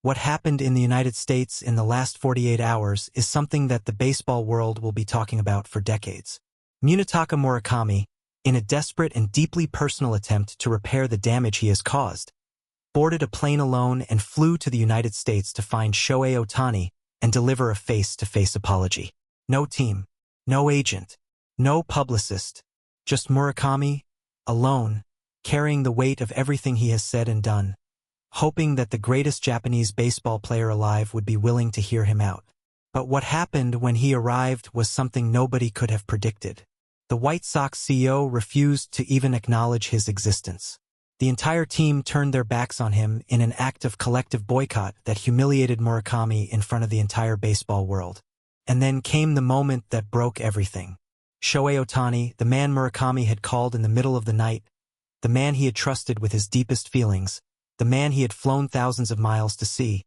What happened in the United States in the last 48 hours is something that the baseball world will be talking about for decades. Munetaka Murakami, in a desperate and deeply personal attempt to repair the damage he has caused, boarded a plane alone and flew to the United States to find Shohei Ohtani and deliver a face-to-face apology. No team, no agent, no publicist, just Murakami, alone, carrying the weight of everything he has said and done, hoping that the greatest Japanese baseball player alive would be willing to hear him out. But what happened when he arrived was something nobody could have predicted. The White Sox CEO refused to even acknowledge his existence. The entire team turned their backs on him in an act of collective boycott that humiliated Murakami in front of the entire baseball world. And then came the moment that broke everything. Shohei Ohtani, the man Murakami had called in the middle of the night, the man he had trusted with his deepest feelings, the man he had flown thousands of miles to see,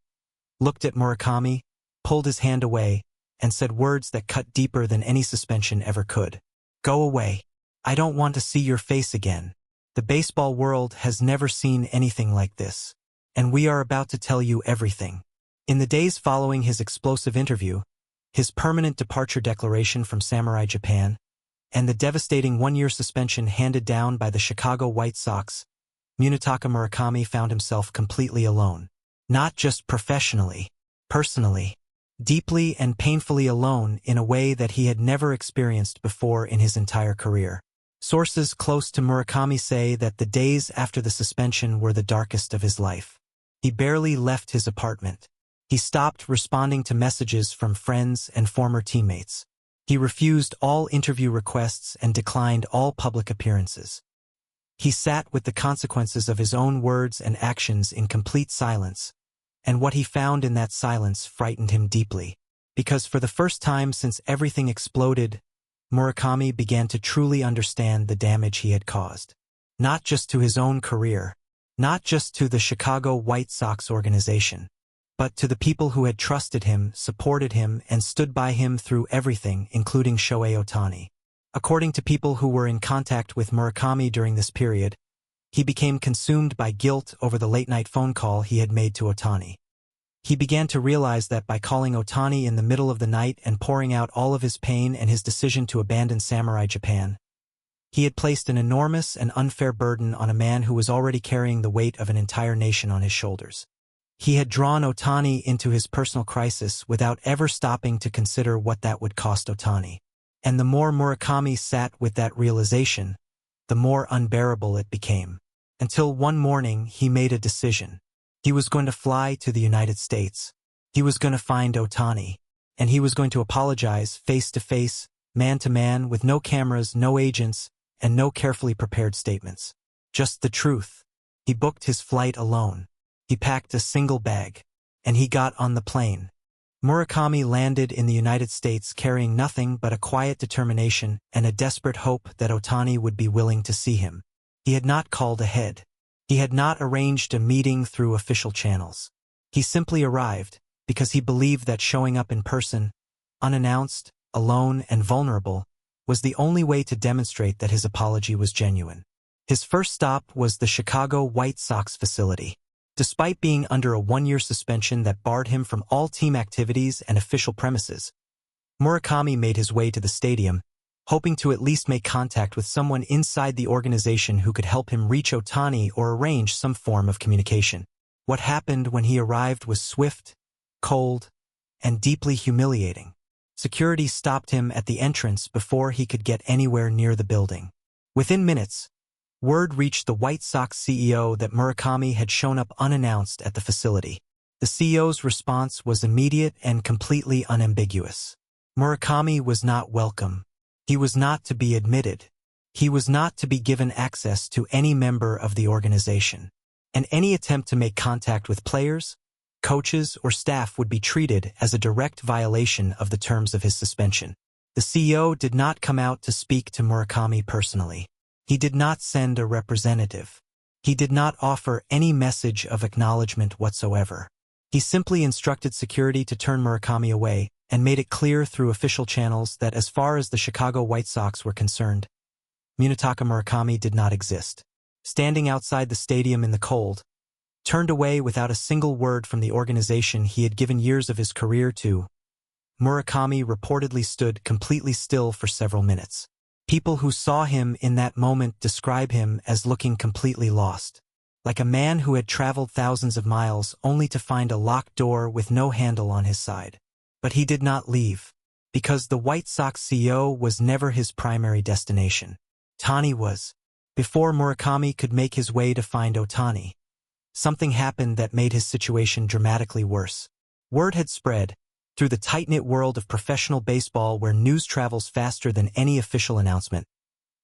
looked at Murakami, pulled his hand away, and said words that cut deeper than any suspension ever could. Go away. I don't want to see your face again. The baseball world has never seen anything like this. And we are about to tell you everything. In the days following his explosive interview, his permanent departure declaration from Samurai Japan, and the devastating one-year suspension handed down by the Chicago White Sox, Munetaka Murakami found himself completely alone. Not just professionally, personally, deeply and painfully alone in a way that he had never experienced before in his entire career. Sources close to Murakami say that the days after the suspension were the darkest of his life. He barely left his apartment. He stopped responding to messages from friends and former teammates. He refused all interview requests and declined all public appearances. He sat with the consequences of his own words and actions in complete silence, and what he found in that silence frightened him deeply. Because for the first time since everything exploded, Murakami began to truly understand the damage he had caused. Not just to his own career, not just to the Chicago White Sox organization, but to the people who had trusted him, supported him, and stood by him through everything, including Shohei Ohtani. According to people who were in contact with Murakami during this period, he became consumed by guilt over the late-night phone call he had made to Ohtani. He began to realize that by calling Ohtani in the middle of the night and pouring out all of his pain and his decision to abandon Samurai Japan, he had placed an enormous and unfair burden on a man who was already carrying the weight of an entire nation on his shoulders. He had drawn Ohtani into his personal crisis without ever stopping to consider what that would cost Ohtani. And the more Murakami sat with that realization, the more unbearable it became. Until one morning he made a decision. He was going to fly to the United States. He was going to find Ohtani. And he was going to apologize face-to-face, man-to-man, with no cameras, no agents, and no carefully prepared statements. Just the truth. He booked his flight alone. He packed a single bag. And he got on the plane. Murakami landed in the United States carrying nothing but a quiet determination and a desperate hope that Ohtani would be willing to see him. He had not called ahead. He had not arranged a meeting through official channels. He simply arrived because he believed that showing up in person, unannounced, alone, and vulnerable, was the only way to demonstrate that his apology was genuine. His first stop was the Chicago White Sox facility. Despite being under a one-year suspension that barred him from all team activities and official premises, Murakami made his way to the stadium, hoping to at least make contact with someone inside the organization who could help him reach Ohtani or arrange some form of communication. What happened when he arrived was swift, cold, and deeply humiliating. Security stopped him at the entrance before he could get anywhere near the building. Within minutes, word reached the White Sox CEO that Murakami had shown up unannounced at the facility. The CEO's response was immediate and completely unambiguous. Murakami was not welcome. He was not to be admitted. He was not to be given access to any member of the organization. And any attempt to make contact with players, coaches, or staff would be treated as a direct violation of the terms of his suspension. The CEO did not come out to speak to Murakami personally. He did not send a representative. He did not offer any message of acknowledgement whatsoever. He simply instructed security to turn Murakami away and made it clear through official channels that as far as the Chicago White Sox were concerned, Munetaka Murakami did not exist. Standing outside the stadium in the cold, turned away without a single word from the organization he had given years of his career to. Murakami reportedly stood completely still for several minutes. People who saw him in that moment describe him as looking completely lost, like a man who had traveled thousands of miles only to find a locked door with no handle on his side. But he did not leave, because the White Sox CEO was never his primary destination. Ohtani was. Before Murakami could make his way to find Ohtani, something happened that made his situation dramatically worse. Word had spread, through the tight-knit world of professional baseball where news travels faster than any official announcement,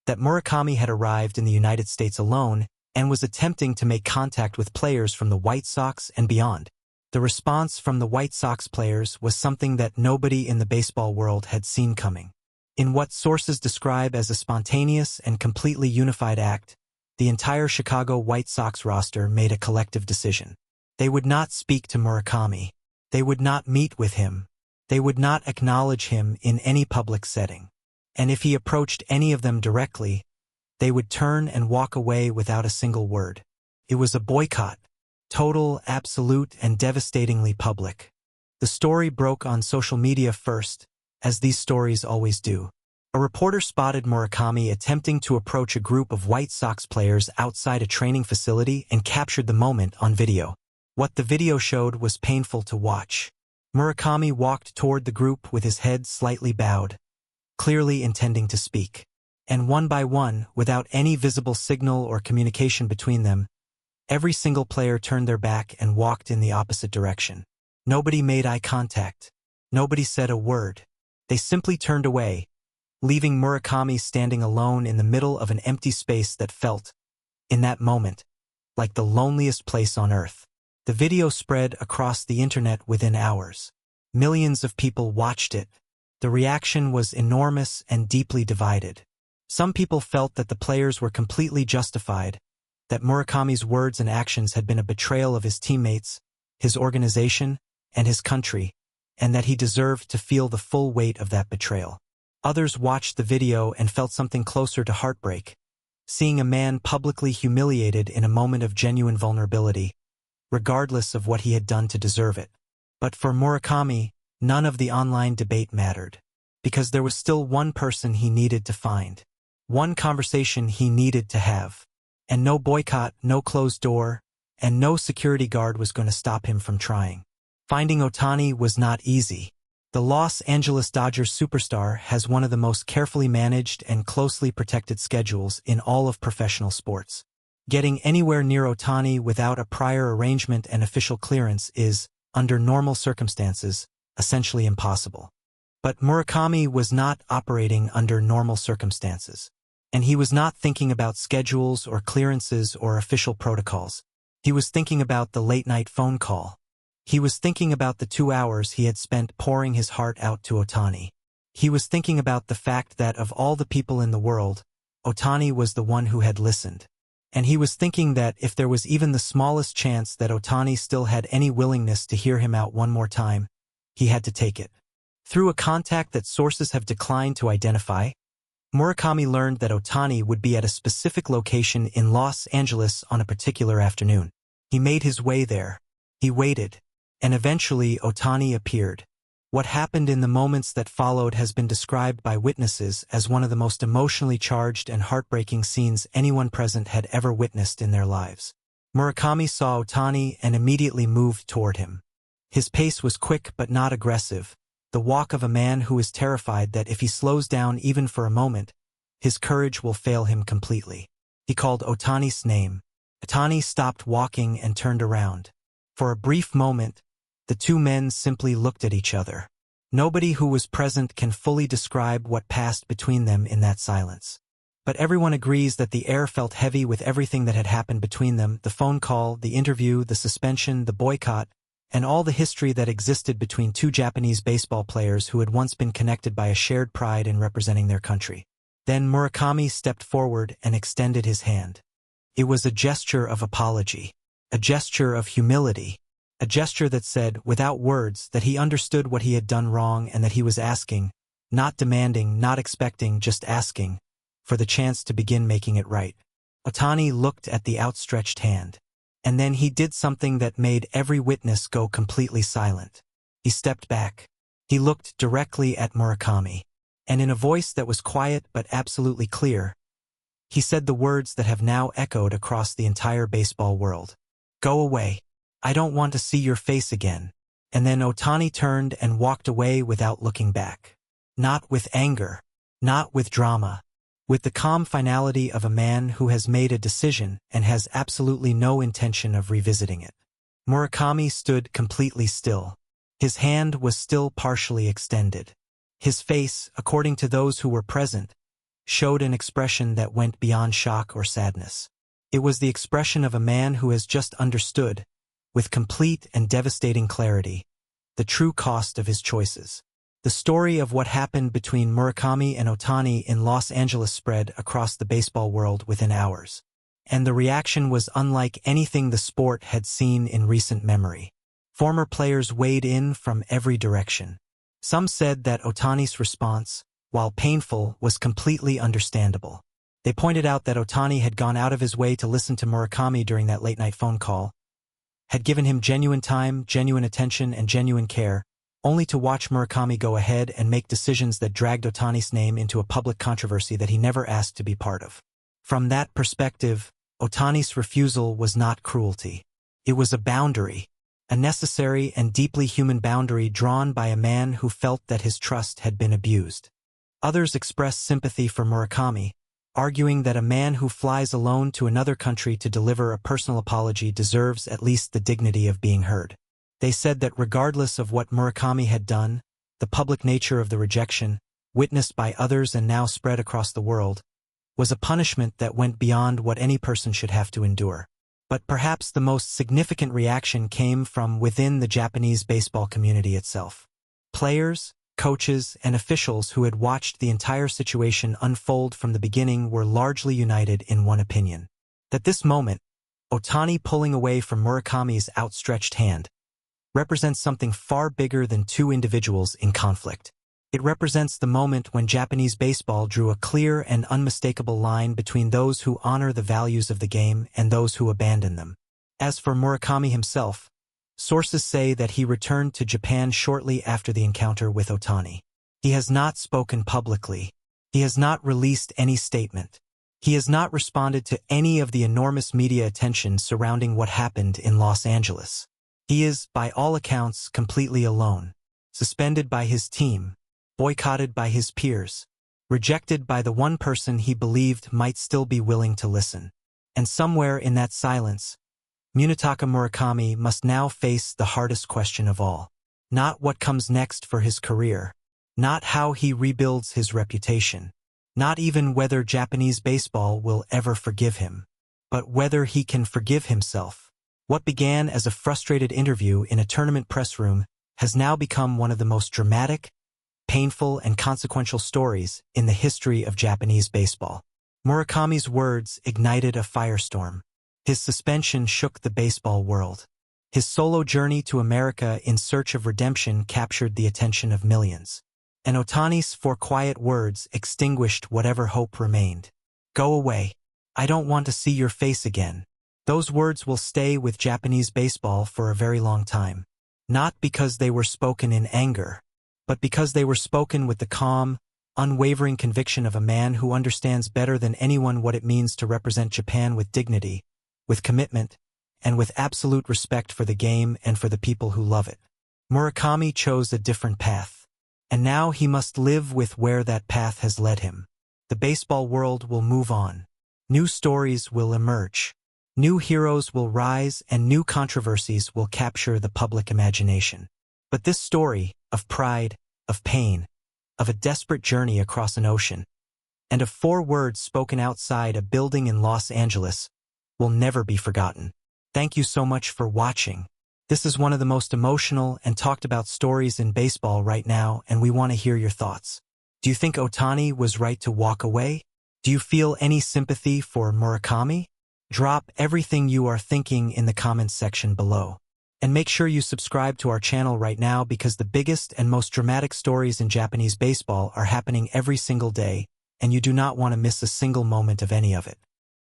that Murakami had arrived in the United States alone and was attempting to make contact with players from the White Sox and beyond. The response from the White Sox players was something that nobody in the baseball world had seen coming. In what sources describe as a spontaneous and completely unified act, the entire Chicago White Sox roster made a collective decision. They would not speak to Murakami. They would not meet with him. They would not acknowledge him in any public setting. And if he approached any of them directly, they would turn and walk away without a single word. It was a boycott, total, absolute, and devastatingly public. The story broke on social media first, as these stories always do. A reporter spotted Murakami attempting to approach a group of White Sox players outside a training facility and captured the moment on video. What the video showed was painful to watch. Murakami walked toward the group with his head slightly bowed, clearly intending to speak. And one by one, without any visible signal or communication between them, every single player turned their back and walked in the opposite direction. Nobody made eye contact. Nobody said a word. They simply turned away, leaving Murakami standing alone in the middle of an empty space that felt, in that moment, like the loneliest place on earth. The video spread across the internet within hours. Millions of people watched it. The reaction was enormous and deeply divided. Some people felt that the players were completely justified, that Murakami's words and actions had been a betrayal of his teammates, his organization, and his country, and that he deserved to feel the full weight of that betrayal. Others watched the video and felt something closer to heartbreak, seeing a man publicly humiliated in a moment of genuine vulnerability, regardless of what he had done to deserve it. But for Murakami, none of the online debate mattered, because there was still one person he needed to find, one conversation he needed to have, and no boycott, no closed door, and no security guard was going to stop him from trying. Finding Ohtani was not easy. The Los Angeles Dodgers superstar has one of the most carefully managed and closely protected schedules in all of professional sports. Getting anywhere near Ohtani without a prior arrangement and official clearance is, under normal circumstances, essentially impossible. But Murakami was not operating under normal circumstances, and he was not thinking about schedules or clearances or official protocols. He was thinking about the late-night phone call. He was thinking about the 2 hours he had spent pouring his heart out to Ohtani. He was thinking about the fact that of all the people in the world, Ohtani was the one who had listened. And he was thinking that if there was even the smallest chance that Ohtani still had any willingness to hear him out one more time, he had to take it. Through a contact that sources have declined to identify, Murakami learned that Ohtani would be at a specific location in Los Angeles on a particular afternoon. He made his way there. He waited. And eventually Ohtani appeared. What happened in the moments that followed has been described by witnesses as one of the most emotionally charged and heartbreaking scenes anyone present had ever witnessed in their lives. Murakami saw Ohtani and immediately moved toward him. His pace was quick but not aggressive, the walk of a man who is terrified that if he slows down even for a moment, his courage will fail him completely. He called Ohtani's name. Ohtani stopped walking and turned around. For a brief moment, the two men simply looked at each other. Nobody who was present can fully describe what passed between them in that silence. But everyone agrees that the air felt heavy with everything that had happened between them, the phone call, the interview, the suspension, the boycott, and all the history that existed between two Japanese baseball players who had once been connected by a shared pride in representing their country. Then Murakami stepped forward and extended his hand. It was a gesture of apology, a gesture of humility, a gesture that said, without words, that he understood what he had done wrong and that he was asking, not demanding, not expecting, just asking, for the chance to begin making it right. Ohtani looked at the outstretched hand. And then he did something that made every witness go completely silent. He stepped back. He looked directly at Murakami. And in a voice that was quiet but absolutely clear, he said the words that have now echoed across the entire baseball world. "Go away. I don't want to see your face again." And then Ohtani turned and walked away without looking back. Not with anger. Not with drama. With the calm finality of a man who has made a decision and has absolutely no intention of revisiting it. Murakami stood completely still. His hand was still partially extended. His face, according to those who were present, showed an expression that went beyond shock or sadness. It was the expression of a man who has just understood, with complete and devastating clarity, the true cost of his choices. The story of what happened between Murakami and Ohtani in Los Angeles spread across the baseball world within hours. And the reaction was unlike anything the sport had seen in recent memory. Former players weighed in from every direction. Some said that Ohtani's response, while painful, was completely understandable. They pointed out that Ohtani had gone out of his way to listen to Murakami during that late-night phone call, had given him genuine time, genuine attention, and genuine care, only to watch Murakami go ahead and make decisions that dragged Ohtani's name into a public controversy that he never asked to be part of. From that perspective, Ohtani's refusal was not cruelty. It was a boundary, a necessary and deeply human boundary drawn by a man who felt that his trust had been abused. Others expressed sympathy for Murakami, arguing that a man who flies alone to another country to deliver a personal apology deserves at least the dignity of being heard. They said that regardless of what Murakami had done, the public nature of the rejection, witnessed by others and now spread across the world, was a punishment that went beyond what any person should have to endure. But perhaps the most significant reaction came from within the Japanese baseball community itself. Players, coaches, and officials who had watched the entire situation unfold from the beginning were largely united in one opinion. That this moment, Ohtani pulling away from Murakami's outstretched hand, represents something far bigger than two individuals in conflict. It represents the moment when Japanese baseball drew a clear and unmistakable line between those who honor the values of the game and those who abandon them. As for Murakami himself, sources say that he returned to Japan shortly after the encounter with Ohtani. He has not spoken publicly. He has not released any statement. He has not responded to any of the enormous media attention surrounding what happened in Los Angeles. He is, by all accounts, completely alone, suspended by his team, boycotted by his peers, rejected by the one person he believed might still be willing to listen. And somewhere in that silence, Munetaka Murakami must now face the hardest question of all. Not what comes next for his career, not how he rebuilds his reputation, not even whether Japanese baseball will ever forgive him, but whether he can forgive himself. What began as a frustrated interview in a tournament press room has now become one of the most dramatic, painful, and consequential stories in the history of Japanese baseball. Murakami's words ignited a firestorm. His suspension shook the baseball world. His solo journey to America in search of redemption captured the attention of millions. And Ohtani's four quiet words extinguished whatever hope remained. "Go away. I don't want to see your face again." Those words will stay with Japanese baseball for a very long time. Not because they were spoken in anger, but because they were spoken with the calm, unwavering conviction of a man who understands better than anyone what it means to represent Japan with dignity, with commitment, and with absolute respect for the game and for the people who love it. Murakami chose a different path, and now he must live with where that path has led him. The baseball world will move on. New stories will emerge. New heroes will rise and new controversies will capture the public imagination. But this story of pride, of pain, of a desperate journey across an ocean, and of 4 words spoken outside a building in Los Angeles will never be forgotten. Thank you so much for watching. This is one of the most emotional and talked about stories in baseball right now, and we want to hear your thoughts. Do you think Ohtani was right to walk away? Do you feel any sympathy for Murakami? Drop everything you are thinking in the comments section below. And make sure you subscribe to our channel right now because the biggest and most dramatic stories in Japanese baseball are happening every single day, and you do not want to miss a single moment of any of it.